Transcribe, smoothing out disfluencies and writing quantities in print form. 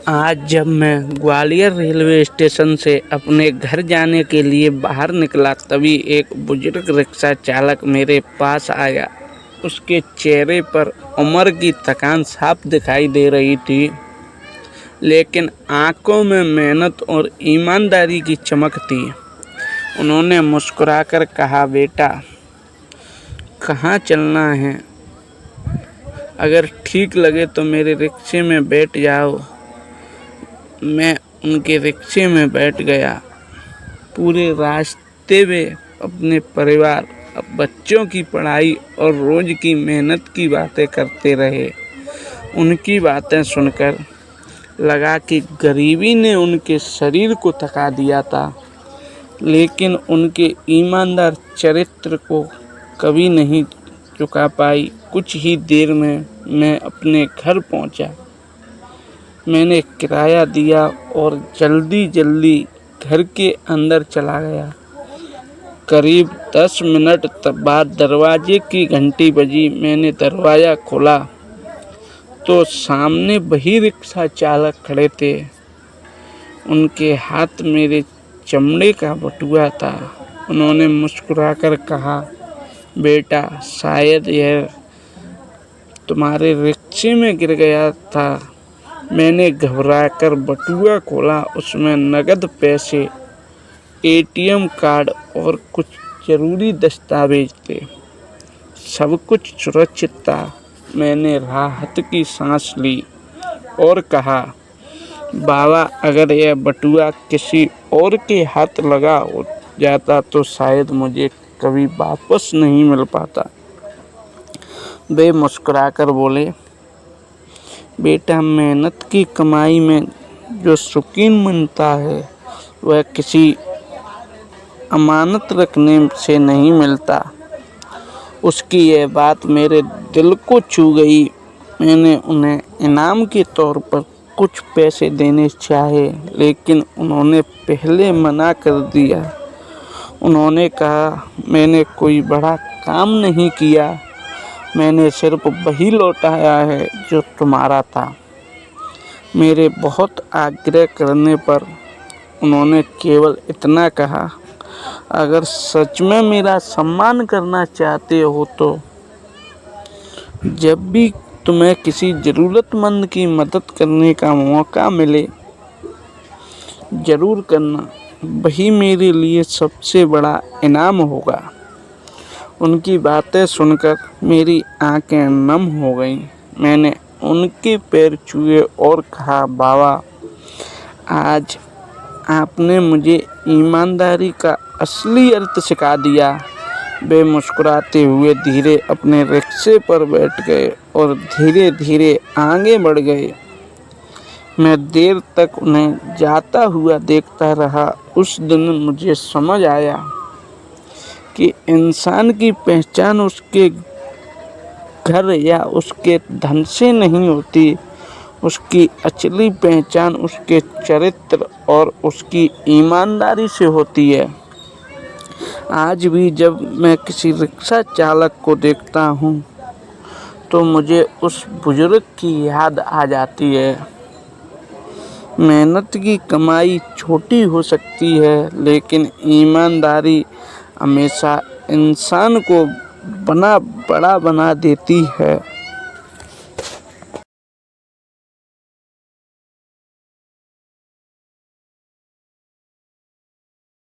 आज जब मैं ग्वालियर रेलवे स्टेशन से अपने घर जाने के लिए बाहर निकला तभी एक बुजुर्ग रिक्शा चालक मेरे पास आया। उसके चेहरे पर उम्र की थकान साफ दिखाई दे रही थी, लेकिन आंखों में मेहनत और ईमानदारी की चमक थी। उन्होंने मुस्कुराकर कहा, बेटा, कहाँ चलना है? अगर ठीक लगे तो मेरे रिक्शे में बैठ जाओ। मैं उनके रिक्शे में बैठ गया। पूरे रास्ते में अपने परिवार, बच्चों की पढ़ाई और रोज की मेहनत की बातें करते रहे। उनकी बातें सुनकर लगा कि गरीबी ने उनके शरीर को थका दिया था, लेकिन उनके ईमानदार चरित्र को कभी नहीं चुका पाई। कुछ ही देर में मैं अपने घर पहुंचा। मैंने किराया दिया और जल्दी घर के अंदर चला गया। करीब 10 मिनट बाद दरवाजे की घंटी बजी। मैंने दरवाज़ा खोला तो सामने वही रिक्शा चालक खड़े थे। उनके हाथ मेरे चमड़े का बटुआ था। उन्होंने मुस्कुराकर कहा, बेटा, शायद यह तुम्हारे रिक्शे में गिर गया था। मैंने घबराकर बटुआ खोला। उसमें नकद पैसे, एटीएम कार्ड और कुछ ज़रूरी दस्तावेज थे। सब कुछ सुरक्षित था। मैंने राहत की सांस ली और कहा, बाबा, अगर यह बटुआ किसी और के हाथ लगा हो जाता तो शायद मुझे कभी वापस नहीं मिल पाता। वे मुस्कुराकर बोले, बेटा, मेहनत की कमाई में जो सुकून मिलता है वह किसी अमानत रखने से नहीं मिलता। उसकी यह बात मेरे दिल को छू गई। मैंने उन्हें इनाम के तौर पर कुछ पैसे देने चाहे, लेकिन उन्होंने पहले मना कर दिया। उन्होंने कहा, मैंने कोई बड़ा काम नहीं किया, मैंने सिर्फ वही लौटाया है जो तुम्हारा था। मेरे बहुत आग्रह करने पर उन्होंने केवल इतना कहा, अगर सच में मेरा सम्मान करना चाहते हो तो जब भी तुम्हें किसी ज़रूरतमंद की मदद करने का मौका मिले, ज़रूर करना। वही मेरे लिए सबसे बड़ा इनाम होगा। उनकी बातें सुनकर मेरी आंखें नम हो गईं। मैंने उनके पैर छुए और कहा, बाबा, आज आपने मुझे ईमानदारी का असली अर्थ सिखा दिया। वे मुस्कुराते हुए धीरे अपने रिक्शे पर बैठ गए और धीरे धीरे आगे बढ़ गए। मैं देर तक उन्हें जाता हुआ देखता रहा। उस दिन मुझे समझ आया कि इंसान की पहचान उसके घर या उसके धन से नहीं होती। उसकी असली पहचान उसके चरित्र और उसकी ईमानदारी से होती है। आज भी जब मैं किसी रिक्शा चालक को देखता हूँ तो मुझे उस बुजुर्ग की याद आ जाती है। मेहनत की कमाई छोटी हो सकती है, लेकिन ईमानदारी हमेशा इंसान को बड़ा बना देती है।